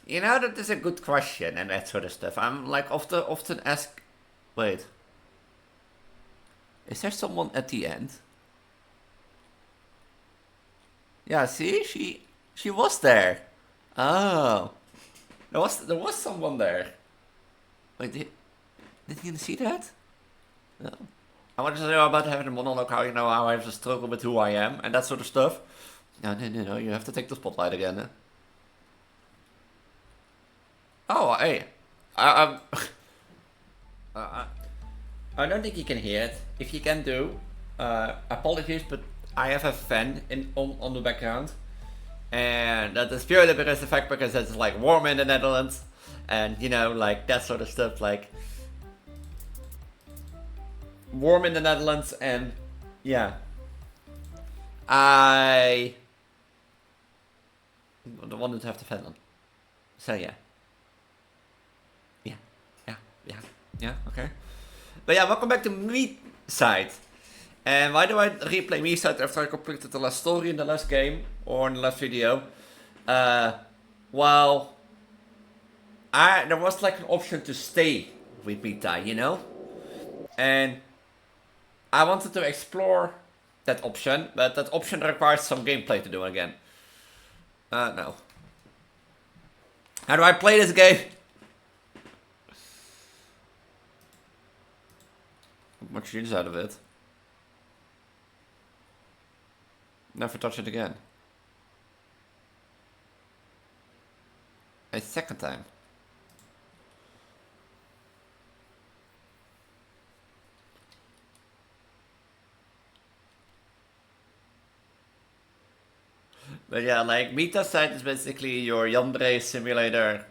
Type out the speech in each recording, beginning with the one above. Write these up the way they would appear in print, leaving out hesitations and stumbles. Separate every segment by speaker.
Speaker 1: You know, that is a good question and that sort of stuff. I'm like often ask. Wait, is there someone at the end? Yeah, see, she was there. Oh, there was someone there. Wait, did you see that? No. I wanted to know about having a monologue, how how I have to struggle with who I am and that sort of stuff. No, you have to take the spotlight again. Oh, hey, I, I, I don't think you can hear it. If you can do, apologies, but I have a fan on the background, and that is purely because the fact because it's like warm in the Netherlands, and like that sort of stuff, like warm in the Netherlands, and yeah, I wanted to have the fan on. So yeah, yeah, yeah, yeah, yeah. Okay. But yeah, welcome back to Miside. And why do I replay Miside after I completed the last story in the last game, or in the last video? Well, there was like an option to stay with Mita, And I wanted to explore that option, but that option requires some gameplay to do again. No. How do I play this game? Much use out of it. Never touch it again. A second time. But yeah, like Mita site is basically your yandere simulator,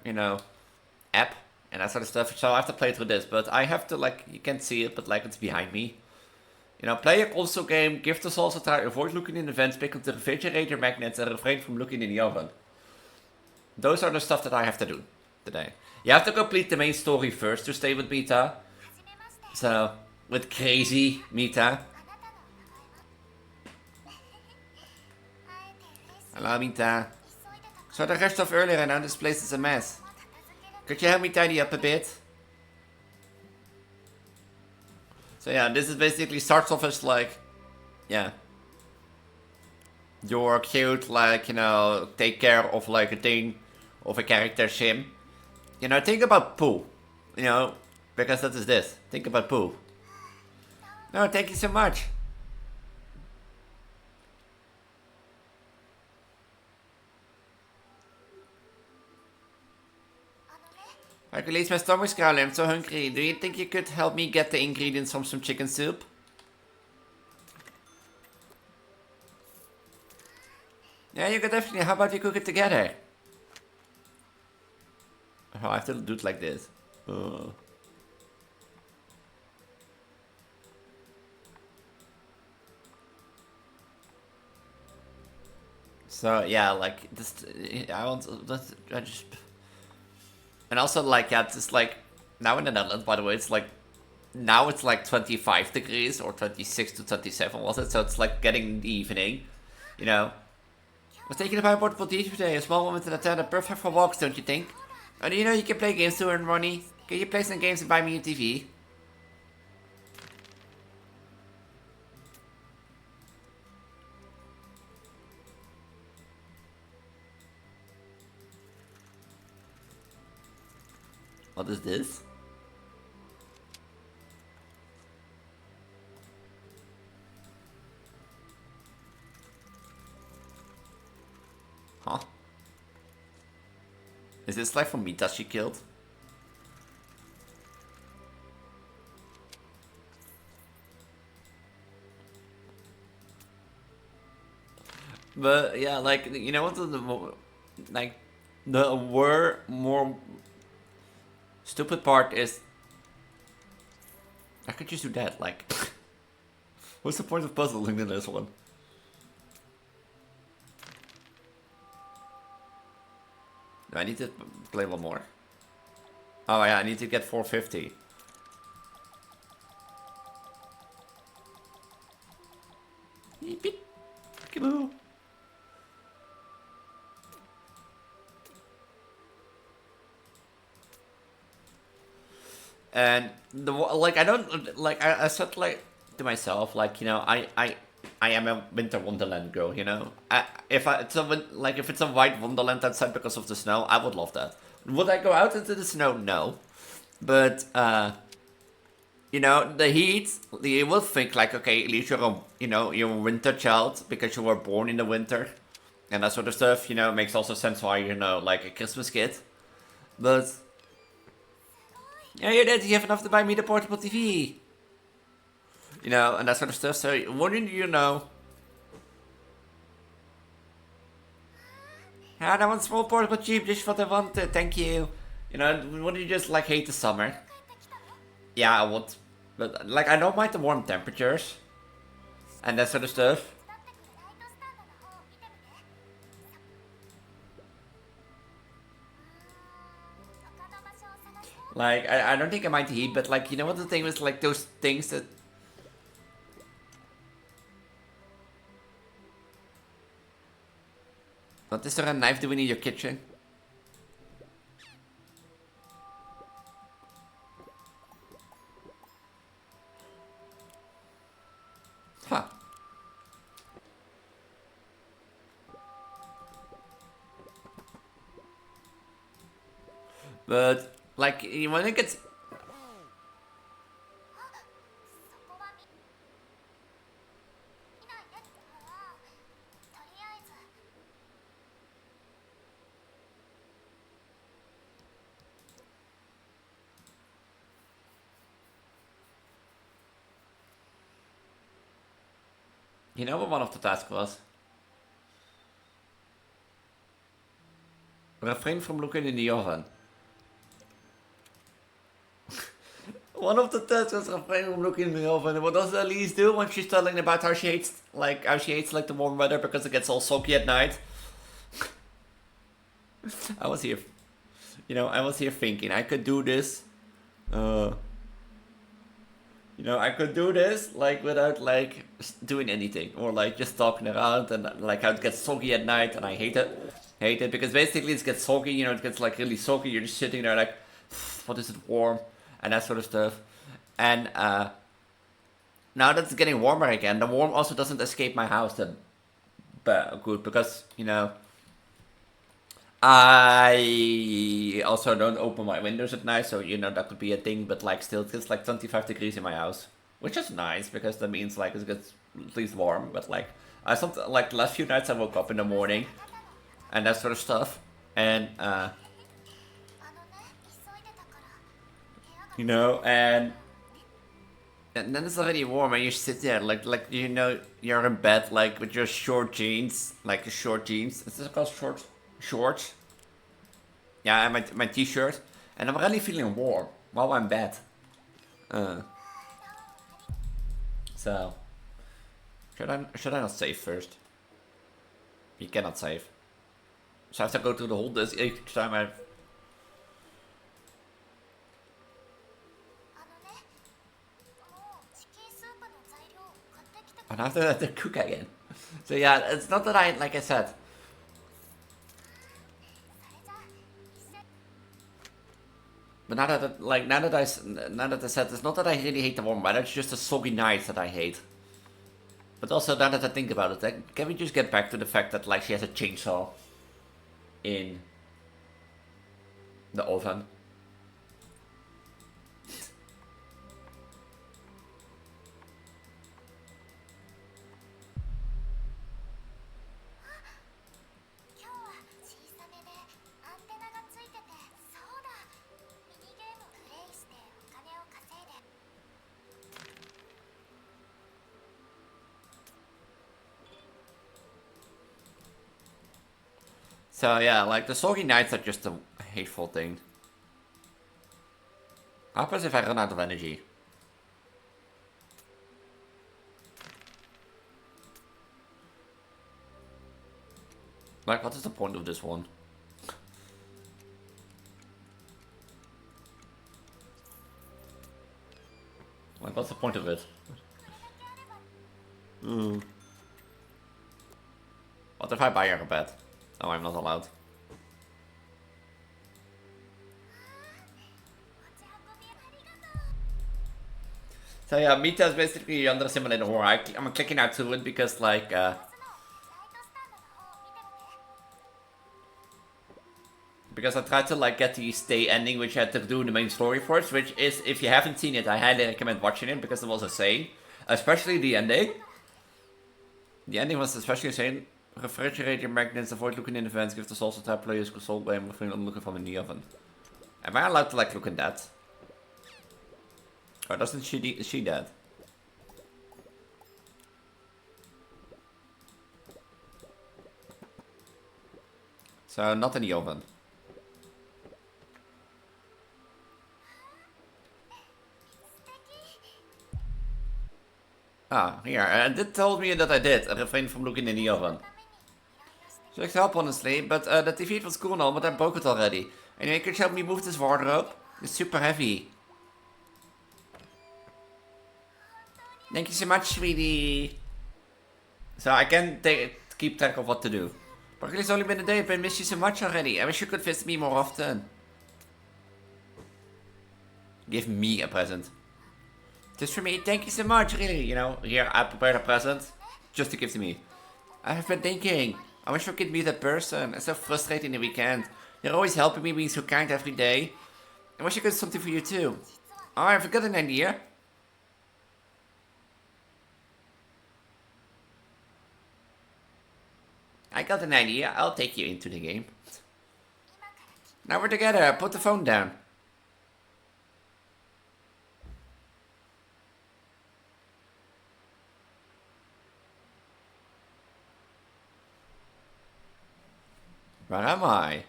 Speaker 1: app and that sort of stuff. So I have to play through this, but I have to you can't see it, but it's behind me. Play a console game, give the souls a try, avoid looking in the vents, pick up the refrigerator magnets, and refrain from looking in the oven. Those are the stuff that I have to do today. You have to complete the main story first to stay with Mita. So, with crazy Mita. Hello, Mita. So the rest of earlier and now this place is a mess. Could you help me tidy up a bit? So yeah, this is basically starts off as you're cute, take care of a thing of a character sim. Think about poo. Because that is this. Think about poo. No, thank you so much. Elise, my stomach's growling. I'm so hungry. Do you think you could help me get the ingredients from some chicken soup? Yeah, you could definitely. How about we cook it together? Oh, I have to do it like this. So yeah, this. I just. And also it's now in the Netherlands. By the way, it's now it's 25 degrees or 26 to 27 was it? So it's getting in the evening, I was thinking about portable TV today. A small moment in the town, perfect for walks, don't you think? And you can play games to earn money. Can you play some games and buy me a TV? What is this? Huh? Is this from Mita she killed? But yeah, you know what the more stupid part is I could just do that, what's the point of puzzling in this one? Do I need to play one more? Oh yeah, I need to get 450. Beep. Kiboo. And like I don't like I said like to myself like I am a winter wonderland girl, you know. If it's a white wonderland outside because of the snow, I would love that. Would I go out into the snow? No, but the heat. You will think like, okay, at least you're a winter child because you were born in the winter, and that sort of stuff. It makes also sense why like a Christmas kid, but. Yeah, you're dead. You have enough to buy me the portable TV. And that sort of stuff. So, wouldn't you know? Ah, that one small portable cheap, just what I wanted. Thank you. Wouldn't you just like hate the summer? Yeah, I would. But like, I don't mind the warm temperatures and that sort of stuff. Like, I don't think I mind the heat, but like, you know what the thing was? Like, those things that. What is there a knife doing in your kitchen? Huh. But, like, when it gets. You know what one of the tasks was? Refrain from looking in the oven. One of the tasks was refrain from looking in the oven. What does Elise do when she's telling about how she hates the warm weather because it gets all soggy at night? I was here, I was here thinking I could do this. I could do this like without like doing anything or like just talking around and like how it gets soggy at night and I hate it. Hate it because basically it gets soggy, it gets like really soggy. You're just sitting there like, what is it warm and that sort of stuff. And now that it's getting warmer again, the warm also doesn't escape my house that good because I also don't open my windows at night, so that could be a thing. But like, still, it gets like 25 degrees in my house, which is nice because that means like it gets at least warm. But like, like the last few nights I woke up in the morning, and that sort of stuff, and and then it's already warm, and you sit there like you're in bed like with your short jeans, like short jeans. Is this called shorts? Yeah, and my t-shirt, and I'm really feeling warm while I'm in bed. So should I not save first? You cannot save. So I have to go through the whole this each time I. And after that, to cook again. So yeah, it's not that like I said. But now that I said, it's not that I really hate the warm weather. It's just the soggy nights that I hate. But also now that I think about it, can we just get back to the fact that like she has a chainsaw in the oven? So yeah, like the soggy nights are just a hateful thing. What happens if I run out of energy? Like, what is the point of this one? Like, what's the point of it? What if I buy her a bed? Oh, I'm not allowed. So yeah, Mita is basically yandere simulator horror. I'm clicking out to it because like because I tried to like get the stay ending, which I had to do the main story first, which is, if you haven't seen it, I highly recommend watching it because it was insane. Especially the ending. The ending was especially insane. Refrigerate your magnets, avoid looking in the vents, give the souls to type players console blame, refrain on looking from in the oven. Am I allowed to like look in that? Or doesn't she is she dead? So not in the oven. Ah, here, and it told me that I did. I refrained from looking in the oven. So it help honestly, but the TV was cool now, but I broke it already. Anyway, could you help me move this wardrobe? It's super heavy. Thank you so much, sweetie. So I can keep track of what to do. But it's only been a day, but I miss you so much already. I wish you could visit me more often. Give me a present. Just for me, thank you so much, really. You know, here I prepared a present just to give to me. I have been thinking, I wish I could be that person. It's so frustrating the weekend. You're always helping me, being so kind every day. I wish I could do something for you too. Oh, I forgot an idea. I got an idea. I'll take you into the game. Now we're together. Put the phone down. Where am I?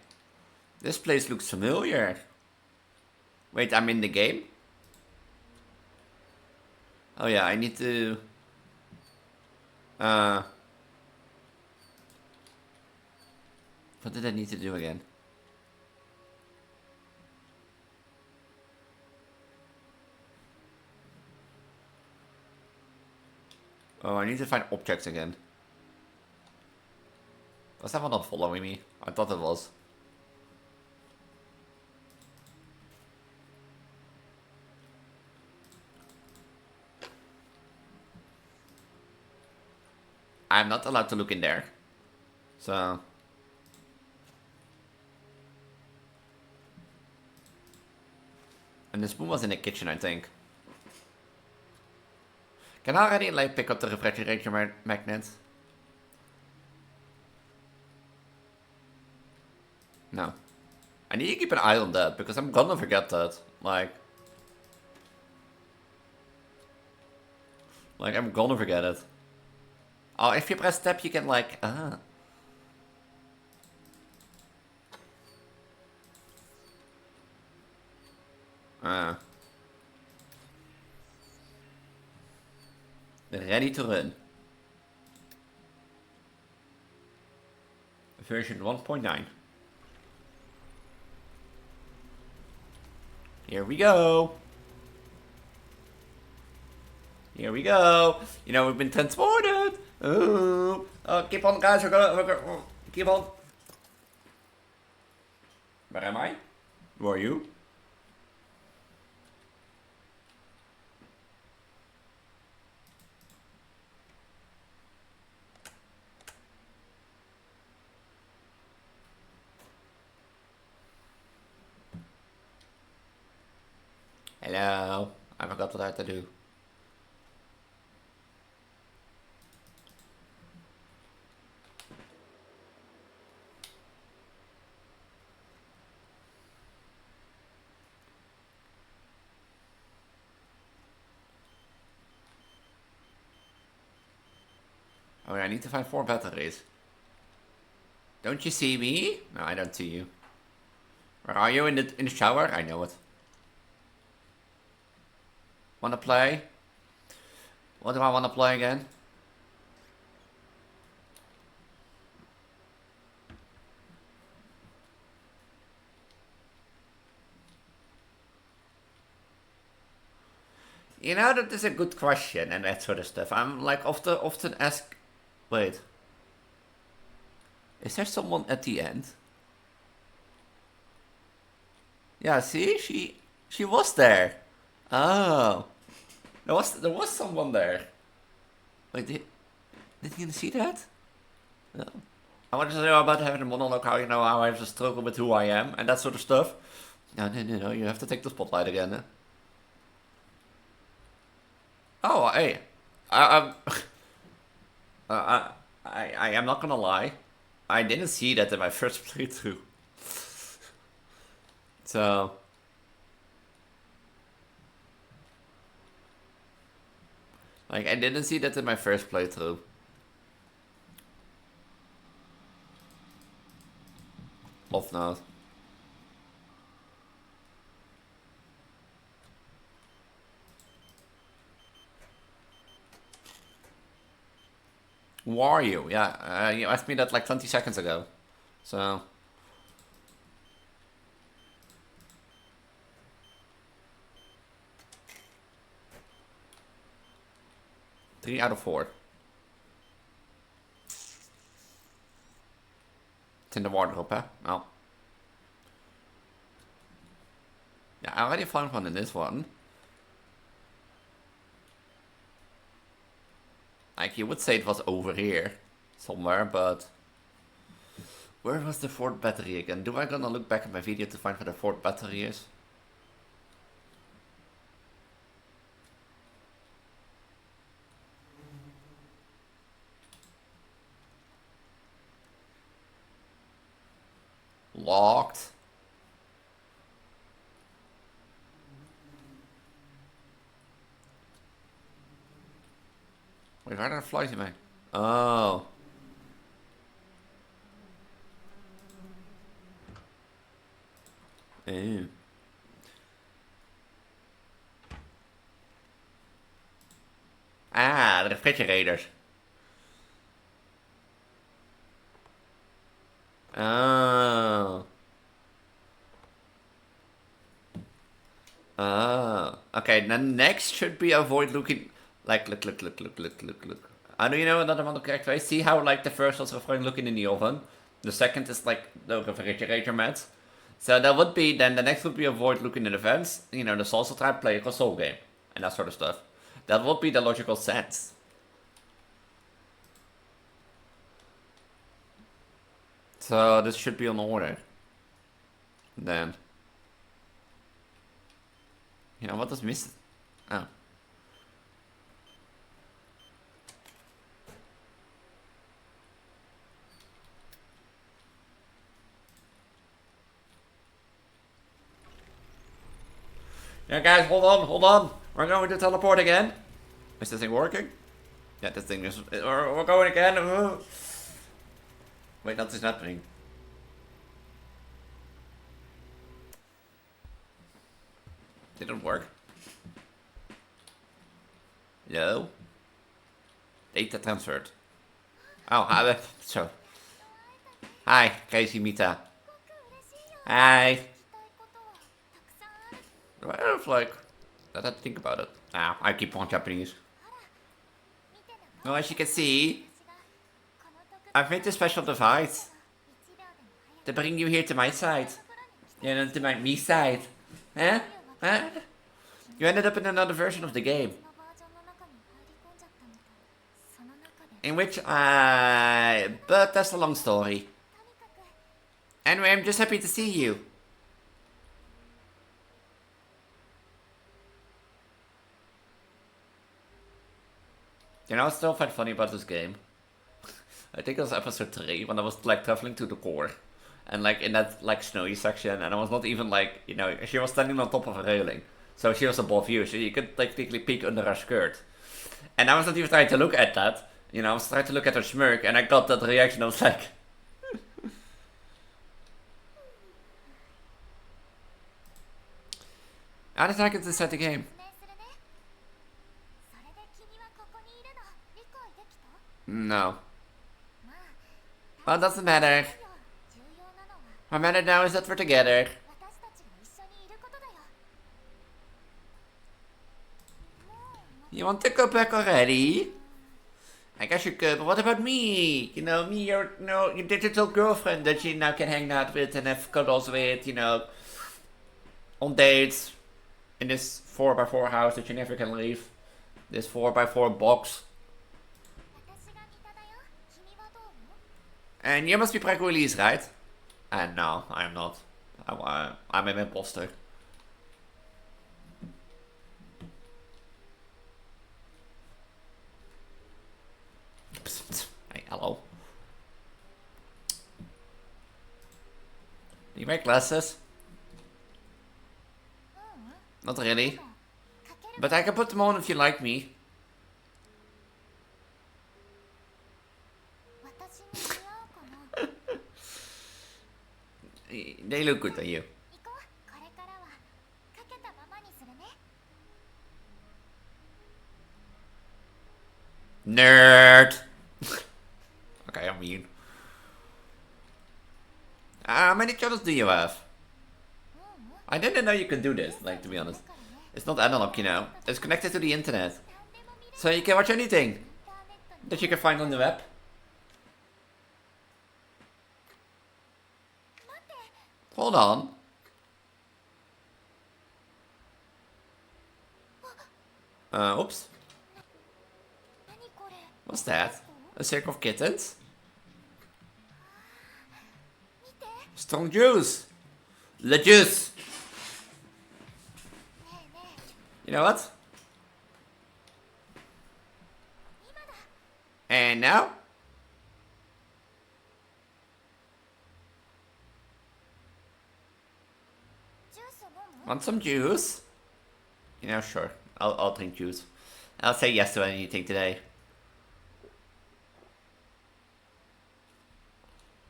Speaker 1: This place looks familiar. Wait, I'm in the game? Oh yeah, I need to... What did I need to do again? Oh, I need to find objects again. Was that one not following me? I thought it was. I'm not allowed to look in there. So... And the spoon was in the kitchen, I think. Can I already like pick up the refrigerator magnet? No. I need to keep an eye on that because I'm gonna forget that. Like I'm gonna forget it. Oh, if you press tab, you can like Ready to run. Version 1.9. Here we go. Here we go. You know, we've been transported. Oh, keep on, guys. We're gonna keep on. Where am I? Who are you? Hello. I forgot what I had to do. Oh, I need to find 4 batteries. Don't you see me? No, I don't see you. Where are you? In the shower? I know it. Wanna play? What do I wanna play again? You know, that is a good question and that sort of stuff. I'm like often asked... Wait. Is there someone at the end? Yeah, see? She was there. Oh. There was someone there. Like, did you see that? No. I wanted to know about having a monologue, how how I have to struggle with who I am and that sort of stuff. No, you have to take the spotlight again. Oh, hey, I, I, I am not gonna lie. I didn't see that in my first playthrough. So, like, I didn't see that in my first playthrough. Of not. Who are you? Yeah, you asked me that like 20 seconds ago. So. 3 out of 4. It's in the wardrobe, huh? Oh. Yeah, I already found one in this one. Like, you would say it was over here somewhere, but where was the fourth battery again? Do I gonna look back at my video to find where the fourth battery is? Locked. Wait, waar are the flies in mij? Oh. Ew. Ah, the refrigerators. Oh. Oh. Okay, then next should be avoid looking. Like, look. Do you know another one of character? See how, like, the first was referring looking in the oven? The second is, like, the refrigerator mat. So that would be, then the next would be avoid looking in the vents. You know, the also try to play a console game. And that sort of stuff. That would be the logical sense. So this should be on order. Then. You know, what is missing? Oh. Yeah, guys, hold on. We're going to teleport again. Is this thing working? Yeah, this thing is. We're going again. Wait, that is happening. Didn't work. No. Data transferred. Oh, so. Hi, crazy Mita. Hi. Do I have, like, I have to think about it. I keep on Japanese. Well, as you can see, I've made a special device to bring you here to my side. Yeah, to my Miside. Huh? Huh? You ended up in another version of the game. In which but that's a long story. Anyway, I'm just happy to see you. You know, what's still quite funny about this game? I think it was episode 3 when I was like traveling to the core. And like in that like snowy section, and I was not even like, you know, she was standing on top of a railing. So she was above you, so you could like technically peek under her skirt. And I was not even trying to look at that. You know, I was trying to look at her smirk, and I got that reaction. I was like... How did I get to set the game? No. Well, it doesn't matter. What matters now is that we're together. You want to go back already? I guess you could, but what about me? You know, me, your digital girlfriend that you now can hang out with and have cuddles with, you know, on dates in this 4x4 house that you never can leave. This 4x4 box. And you must be Preggo Elise, right? And no, I'm not. I'm an imposter. Hey, hello. Do you make glasses? Not really. But I can put them on if you like me. They look good on you. Nerd! Okay, I'm mean. How many channels do you have? I didn't know you could do this, like, to be honest. It's not analog, you know. It's connected to the internet. So you can watch anything that you can find on the web. Hold on. Oops. What's that? A circle of kittens? Strong juice! The juice! You know what? And now? Want some juice? You know, sure. I'll drink juice. I'll say yes to anything today.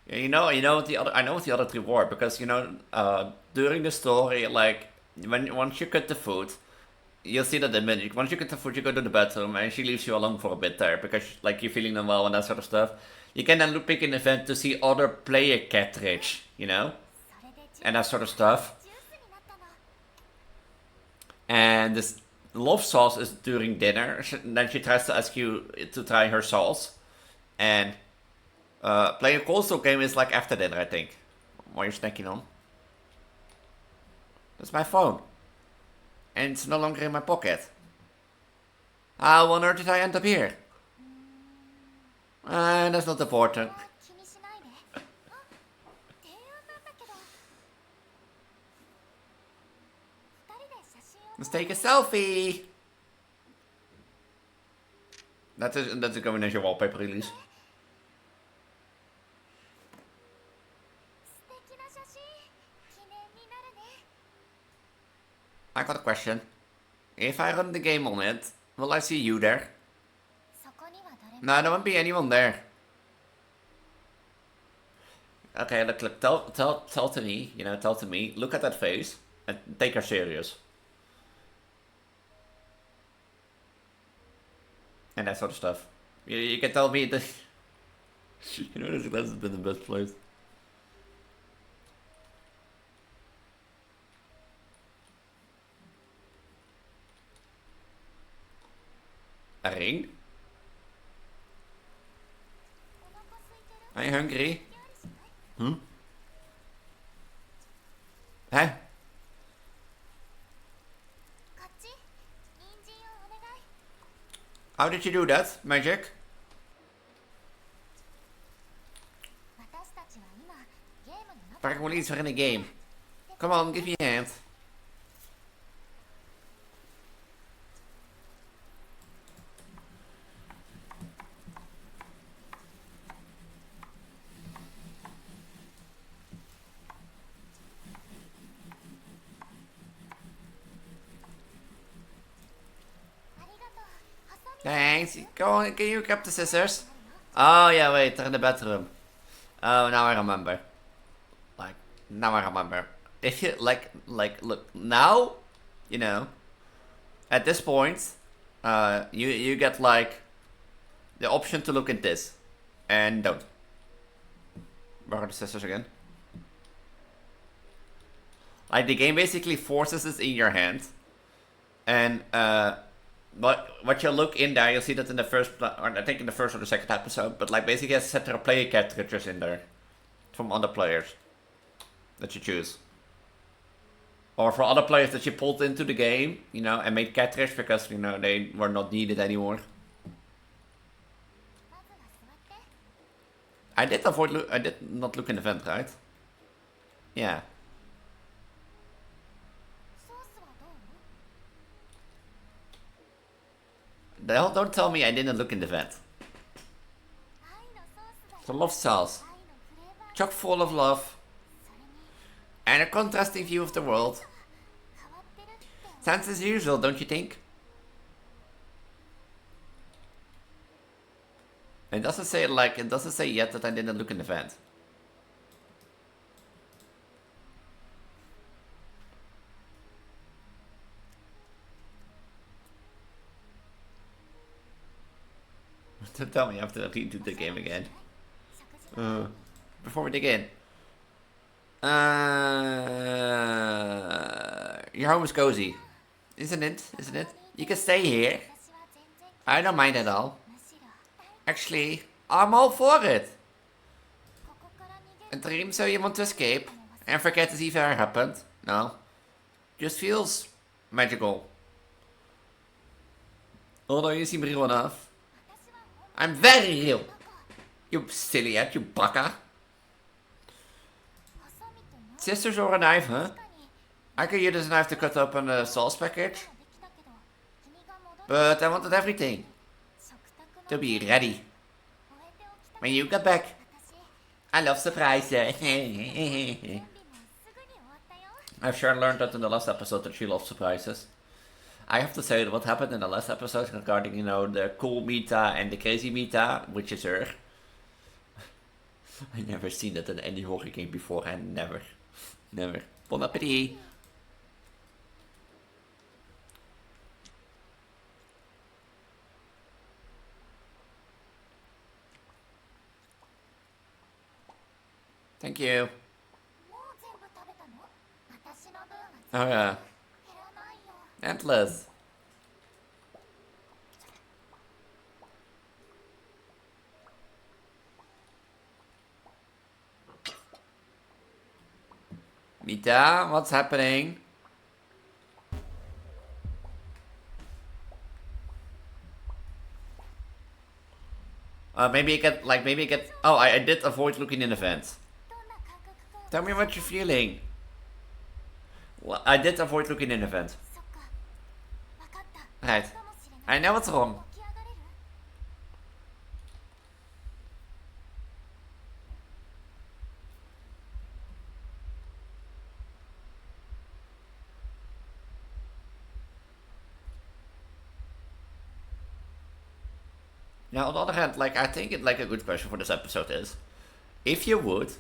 Speaker 1: You know what the other. I know what the other three were because during the story, like once you cut the food, you'll see that the minute once you cut the food, you go to the bathroom and she leaves you alone for a bit there because like you're feeling unwell and that sort of stuff. You can then pick an event to see other player cartridge, and that sort of stuff. And this love sauce is during dinner. Then she tries to ask you to try her sauce. And playing a console game is like after dinner, I think. What you're snacking on. That's my phone. And it's no longer in my pocket. How on earth did I end up here? That's not important. Let's take a selfie! That's a combination wallpaper release. I got a question. If I run the game on it, will I see you there? No, there won't be anyone there. Okay, look, tell to me, tell to me, look at that face and take her serious. And that sort of stuff. You can tell me that... this glass has been the best place. A ring? Are you hungry? Huh? How did you do that, Magic? Preggo Elise, we're in a game. Come on, give me a hand. Thanks. Go on, can you grab the scissors? Oh yeah, wait, they're in the bedroom. Oh, now I remember. Now I remember. If you look now, at this point, you get like the option to look at this, and don't. Where are the scissors again? Like the game basically forces this in your hand, and what you look in there, you'll see that in the first, or I think in the first or the second episode, but like basically has a set of player cartridges in there from other players that you choose. Or for other players that you pulled into the game, you know, and made catfish because, you know, they were not needed anymore. I did not look in the vent, right? Yeah. Don't tell me I didn't look in the vent. The love sauce. Chock full of love. And a contrasting view of the world. Sounds as usual, don't you think? It doesn't say yet that I didn't look in the vent. Don't tell me I have to redo the game again. Before we dig in. Your home is cozy. Isn't it? Isn't it? You can stay here. I don't mind at all. Actually, I'm all for it. A dream so you want to escape and forget it even happened? No. Just feels magical. Although you seem real enough. I'm very real. You silly head, you baka. Scissors or a knife, huh? I could use this knife to cut open a sauce package. But I wanted everything. To be ready. When you get back. I love surprises. I've sure learned that in the last episode that she loves surprises. I have to say that what happened in the last episode regarding, you know, the cool Mita and the crazy Mita, which is her. I never seen that in any horror game before, and never. Never. Bon appetit! Thank you. Oh yeah. Endless. Mita, what's happening? Maybe I get. Oh, I did avoid looking in the vents. Tell me what you're feeling. Well, I did avoid looking in the vent. Right. I know what's wrong. Now, on the other hand, like, I think it, like, a good question for this episode is, if you would,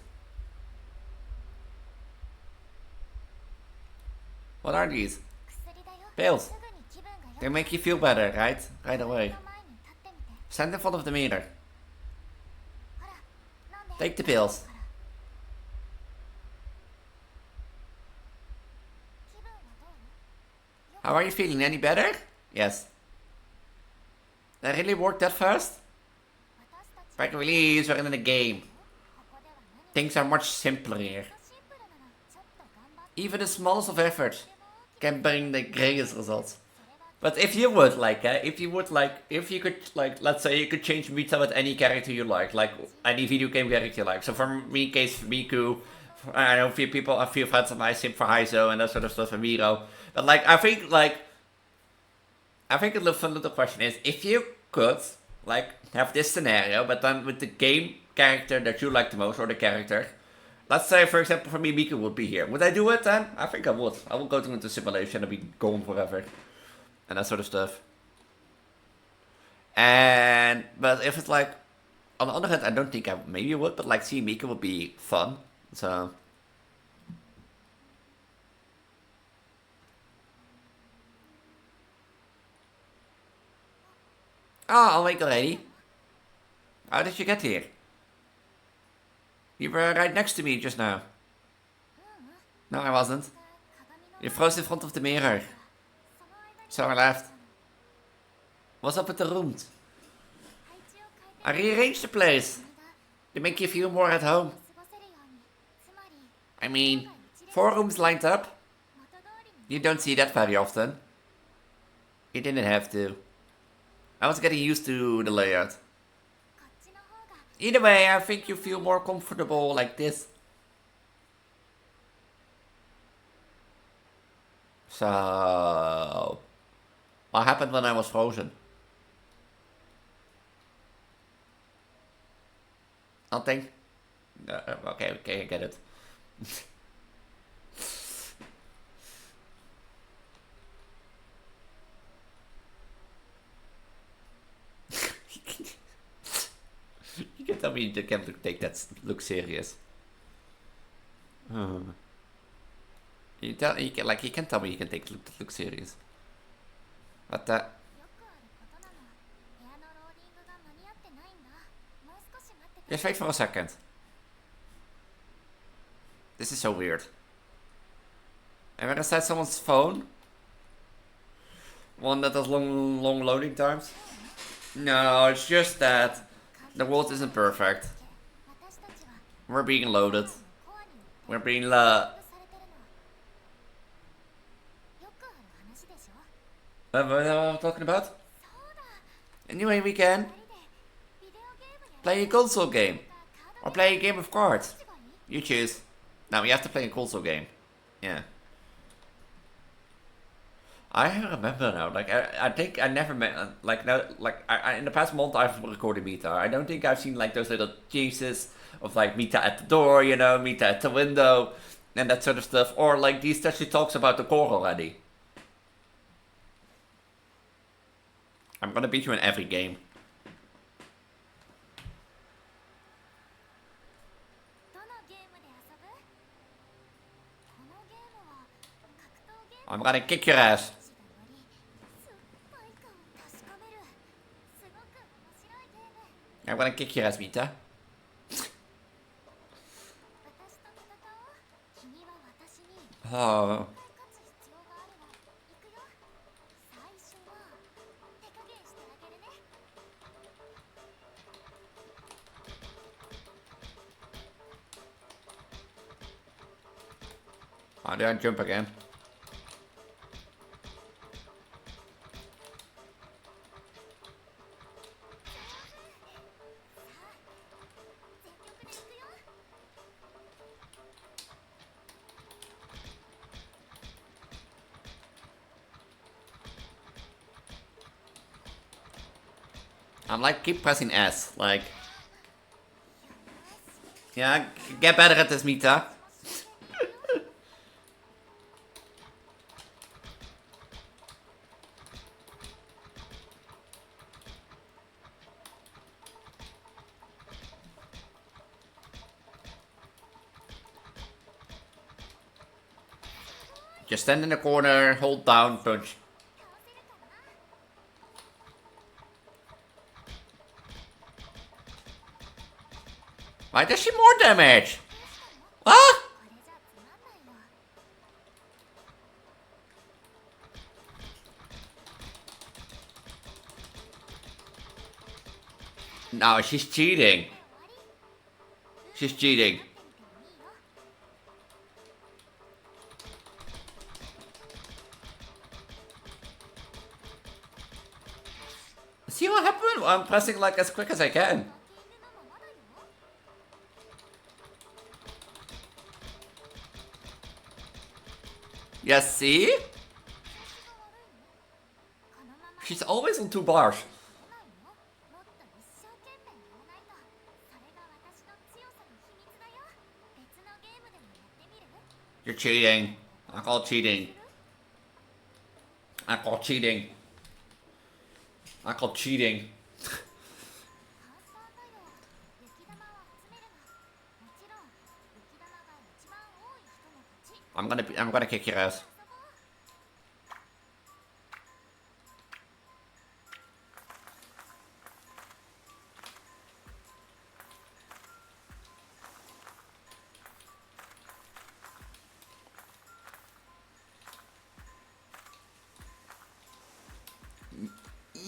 Speaker 1: what are these? Pills. They make you feel better, right? Right away. Stand in front of the mirror. Take the pills. How are you feeling? Any better? Yes. That really worked that fast? Preggo, Elise, we're in a game. Things are much simpler here. Even the smallest of efforts can bring the greatest results. But if you would, like, if you could, like, let's say you could change Mita with any character you like any video game character you like. So for me, case Miku, I know a few friends of mine sim for Heizo and that sort of stuff, and Miro. But like, I think the fun little question is, if you could, like, have this scenario, but then with the game character that you like the most, or the character. Let's say, for example, for me, Miku would be here. Would I do it then? I think I would. I will go into simulation and be gone forever. And that sort of stuff. But if it's like, on the other hand, I don't think I maybe would, but like seeing Miku would be fun. So. Oh, I'll wait already. How did you get here? You were right next to me just now. No, I wasn't. You froze in front of the mirror. So I left. What's up with the rooms? I rearranged the place. To make you feel more at home. I mean, 4 rooms lined up. You don't see that very often. You didn't have to. I was getting used to the layout. Either way, I think you feel more comfortable like this. So... What happened when I was frozen? Nothing? Okay, I get it. You can tell me you can't take that look serious. You can tell me you can take look serious. But just wait for a second. This is so weird. And when I set someone's phone, one that has long loading times. No, it's just that the world isn't perfect. We're being loaded. We're being what am I talking about? Anyway, we can play a console game or play a game of cards. You choose. Now we have to play a console game. Yeah. I remember now. Like I think I never met in the past month I've recorded Mita. I don't think I've seen like those little chases of like Mita at the door, you know, Mita at the window, and that sort of stuff, or like these touchy talks about the core already. I'm gonna beat you in every game. I'm gonna kick your ass. I'm gonna kick your ass, Mita. Oh. Oh, did I jump again? I'm like, keep pressing S, like... Yeah, get better at this, Mita. Just stand in the corner, hold down, punch. Why does she more damage? What? No, she's cheating. She's cheating. See what happened? I'm pressing like as quick as I can. Yes, see? She's always on 2 bars. You're cheating. I call cheating. I call cheating. I call cheating. I'm gonna kick your ass.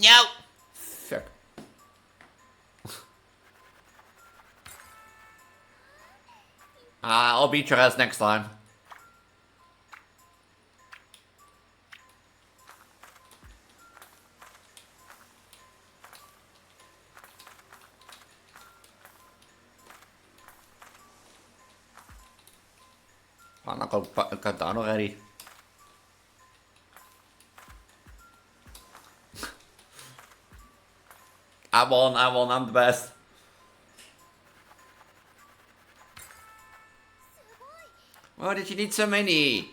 Speaker 1: No. Fuck. I'll beat your ass next time. Come on, go down already. I won, I'm the best. Why did you need so many?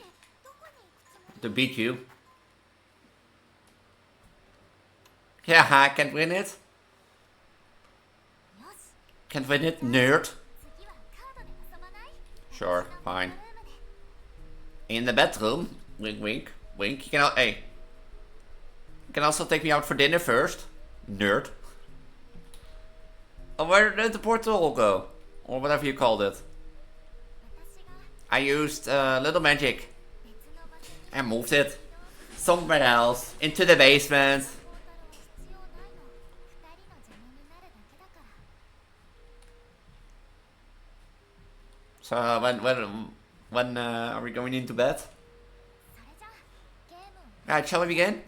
Speaker 1: To beat you. Yeah, I can't win it. Can't win it, nerd. Sure, fine. In the bedroom. Wink, wink, wink. You can, hey. You can also take me out for dinner first. Nerd. Oh, where did the portal go? Or whatever you called it. I used little magic. And moved it. Somewhere else. Into the basement. So when are we going into bed? Right, shall we begin?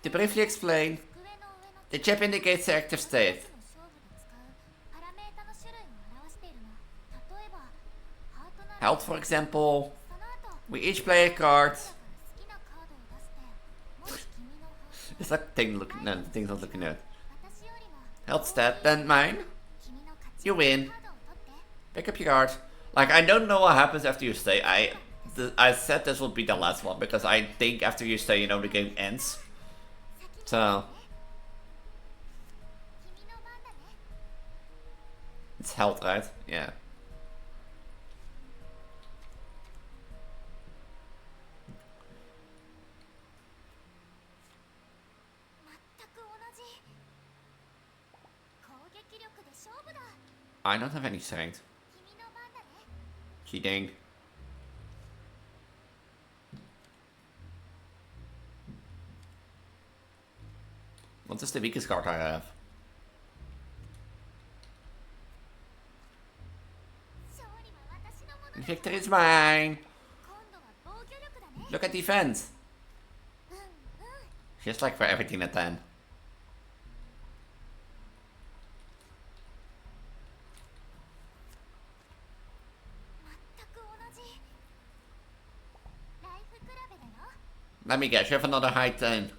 Speaker 1: To briefly explain, the chip indicates the active state. Health, for example. We each play a card. Is that thing looking? No, the thing's not looking at. Health stat, then mine. You win. Pick up your card. Like, I don't know what happens after you stay. I said this would be the last one because I think after you stay, you know, the game ends. So it's health, right? Yeah. I don't have any strength. Cheating. What is the weakest card I have? Victory is mine! Look at defense! Just like for everything at 10. Let me guess, you have another high 10.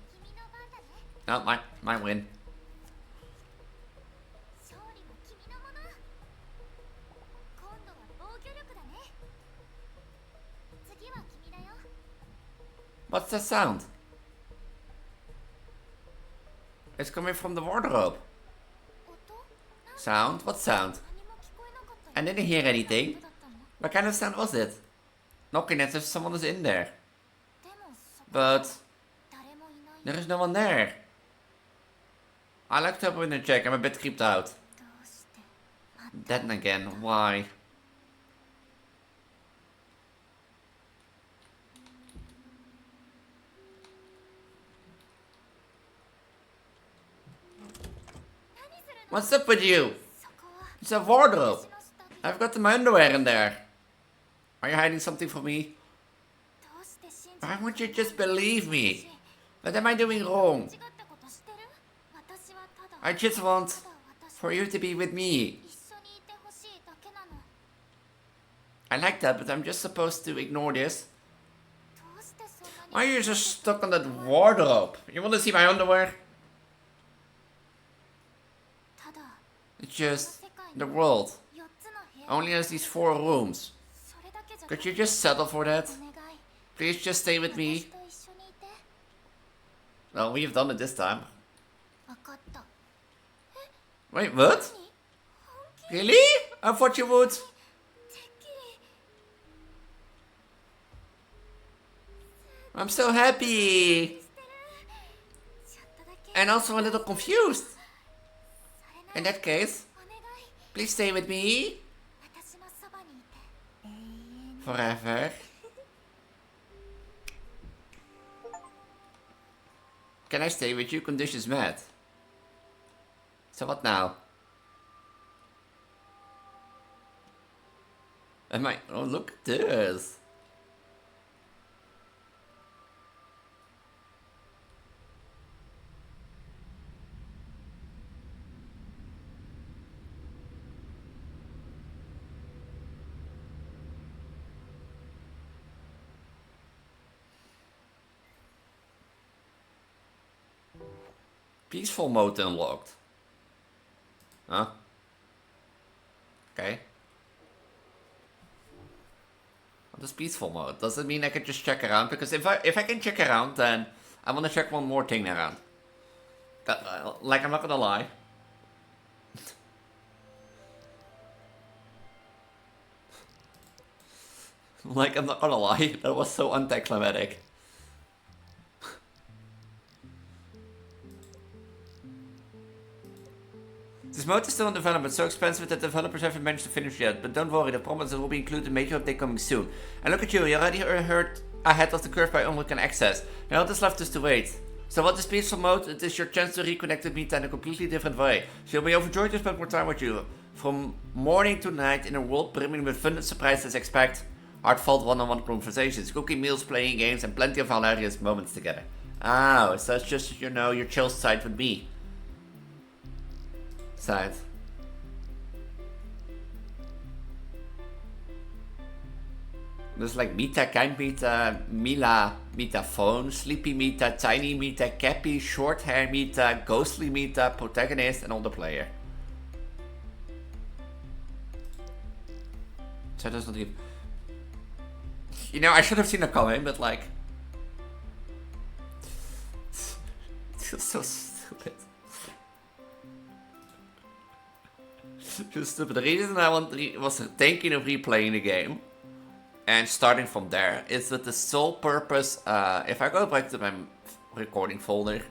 Speaker 1: No, mine win. What's that sound? It's coming from the wardrobe. Sound? What sound? I didn't hear anything. What kind of sound was it? Knocking as if someone is in there. But there is no one there. I like to open and check. I'm a bit creeped out. Then again, why? What's up with you? It's a wardrobe. I've got my underwear in there. Are you hiding something from me? Why won't you just believe me? What am I doing wrong? I just want for you to be with me. I like that, but I'm just supposed to ignore this. Why are you just stuck on that wardrobe? You want to see my underwear? It's just the world only has these 4 rooms. Could you just settle for that? Please just stay with me. Well, we've done it this time. Wait, what? Really? I thought you would. I'm so happy. And also a little confused. In that case, please stay with me. Forever. Can I stay with you? Conditions met. So what now? Am I? Oh, look at this. Peaceful mode unlocked. Huh? Okay. What is peaceful mode? Does it mean I can just check around? Because if I can check around, then I want to check one more thing around. Like, I'm not gonna lie. Like, I'm not gonna lie. That was so anticlimactic. This mode is still in development, so expensive that developers haven't managed to finish yet. But don't worry, the promise it will be included in major update coming soon. And look at you already heard ahead of the curve by unlocking access. Now all that's left is to wait. So what is peaceful mode? It is your chance to reconnect with Mita in a completely different way. She'll be overjoyed to spend more time with you. From morning to night in a world brimming with fun and surprises, expect heartfelt one-on-one conversations, cooking meals, playing games, and plenty of hilarious moments together. Oh, so it's just, you know, your chill side with me. Side. There's like Mita, kind Mita, Mila, Mita phone, sleepy Mita, tiny Mita, cappy, short hair Mita, ghostly Mita, protagonist, and older player. So that's not even. You know, I should have seen it coming, but like. It feels so stupid. Just stupid. The reason I was thinking of replaying the game and starting from there is that the sole purpose, if I go back to my recording folder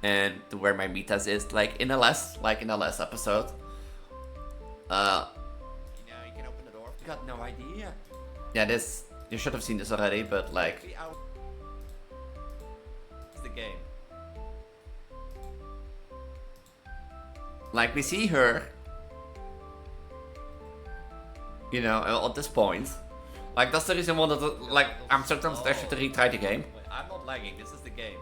Speaker 1: and to where my Mitas is, like in the last episode, you know, you can open the door. You got no idea. Yeah, this, you should have seen this already, but like, it's the game. Like, we see her, you know, at this point. Like, that's the reason why like, I'm so tempted actually to retry the game. I'm not lagging, this is the game.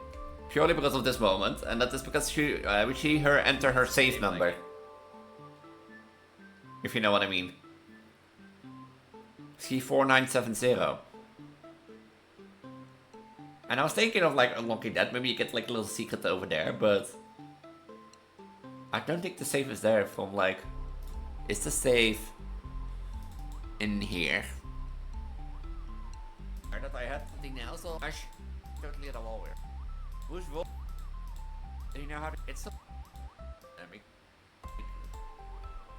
Speaker 1: Purely because of this moment, and that is because we see her enter her save number. If you know what I mean. C4970. And I was thinking of like unlocking that, maybe you get like a little secret over there, but I don't think the save is there from like, is the save in here? Or that I had something else, or I totally at all where. Who's roll? Do you know how to, it's a...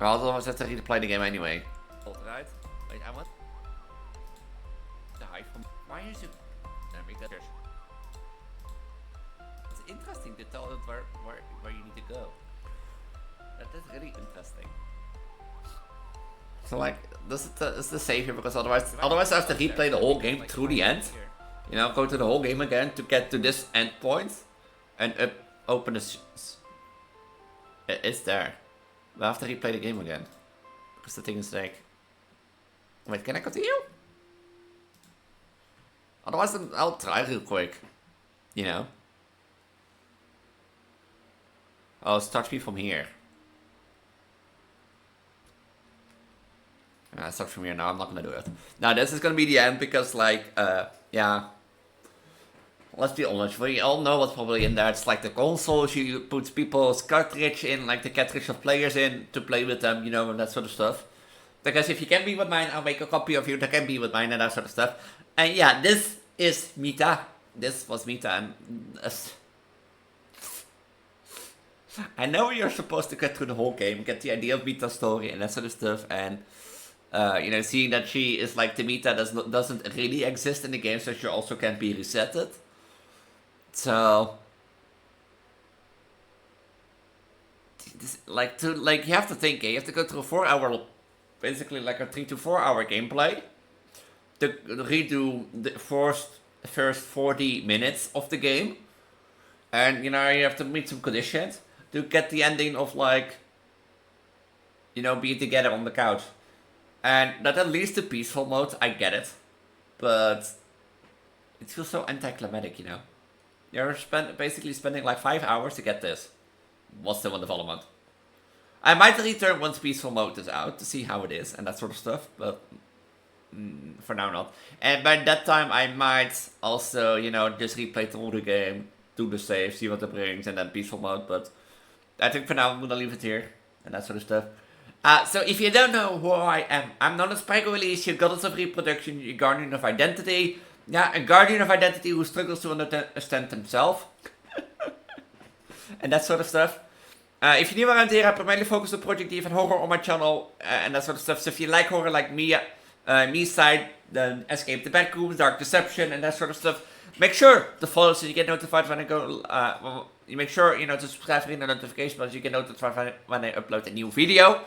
Speaker 1: Well, otherwise I have to replay the game anyway. Right? Wait, I want... The hide from... Why is it... It's interesting to tell it where you need to go. That is really interesting. So like, this is the save here, because otherwise I have to replay the whole game through the end. You know, go to the whole game again to get to this end point. And open the... It's there. But I have to replay the game again. Because the thing is like... Wait, can I continue? Otherwise I'll try real quick. You know? Oh, start me from here. Start from here. No, I'm not gonna do it. Now this is gonna be the end because like, yeah. Let's be honest, we all know what's probably in there. It's like the console, she puts people's cartridge in, like the cartridge of players in to play with them, you know, and that sort of stuff. Because if you can be with mine, I'll make a copy of you that can be with mine and that sort of stuff. And yeah, this is Mita. This was Mita, and I know you're supposed to get through the whole game, get the idea of Mita's story and that sort of stuff, and you know, seeing that she is like the Mita doesn't really exist in the game, so she also can't be resetted. So, like you have to think, you have to go through a 4-hour, basically like a 3 to 4 hour gameplay to redo the first 40 minutes of the game, and you know, you have to meet some conditions to get the ending of like, you know, being together on the couch. And that at least the peaceful mode, I get it, but it feels so anticlimactic, you know. You're basically spending like 5 hours to get this. What's still in development. I might return once peaceful mode is out to see how it is and that sort of stuff, but for now not. And by that time I might also, you know, just replay through the game do the save, see what it brings, and then peaceful mode. But I think for now I'm gonna leave it here and that sort of stuff. So if you don't know who I am, I'm known as Preggo Elise, your goddess of reproduction, your guardian of identity. Yeah, a guardian of identity who struggles to understand himself. And that sort of stuff. If you're new around here, I primarily focus on Project Eve and horror on my channel and that sort of stuff. So if you like horror like me, Miside, then Escape the Bedroom, Dark Deception, and that sort of stuff, make sure to follow so you get notified when I go. You make sure to subscribe for the notification bell so you get notified when I upload a new video.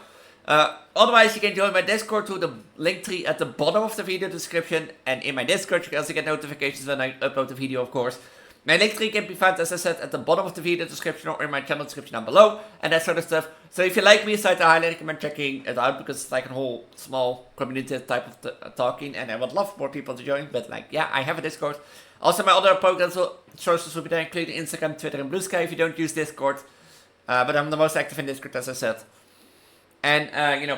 Speaker 1: Otherwise, you can join my Discord through the link tree at the bottom of the video description. And in my Discord, you can also get notifications when I upload the video, of course. My link tree can be found, as I said, at the bottom of the video description or in my channel description down below. And that sort of stuff. So if you like Miside, I highly recommend checking it out because it's like a whole small community type of talking. And I would love more people to join. But like, yeah, I have a Discord. Also, my other programs sources will be there, including Instagram, Twitter, and Blue Sky if you don't use Discord. But I'm the most active in Discord, as I said. And,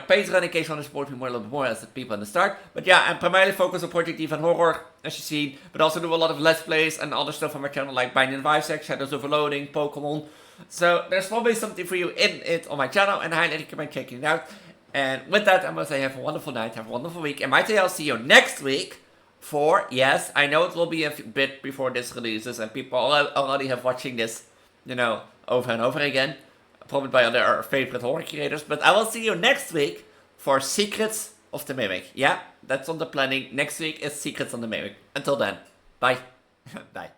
Speaker 1: Patreon in case you want to support me more, a little bit more as the people in the start. But yeah, I'm primarily focused on Project Eve and horror, as you see. But also do a lot of Let's Plays and other stuff on my channel, like Binding of Isaac, Shadows Overloading, Pokemon. So there's probably something for you in it on my channel, and I highly recommend checking it out. And with that, I must say have a wonderful night, have a wonderful week. And Mita, I'll see you next week for, yes, I know it will be a bit before this releases, and people already have watching this, over and over again. Probably by other favorite horror creators, but I will see you next week for Secrets of the Mimic. Yeah, that's on the planning. Next week is Secrets on the Mimic. Until then, bye. Bye.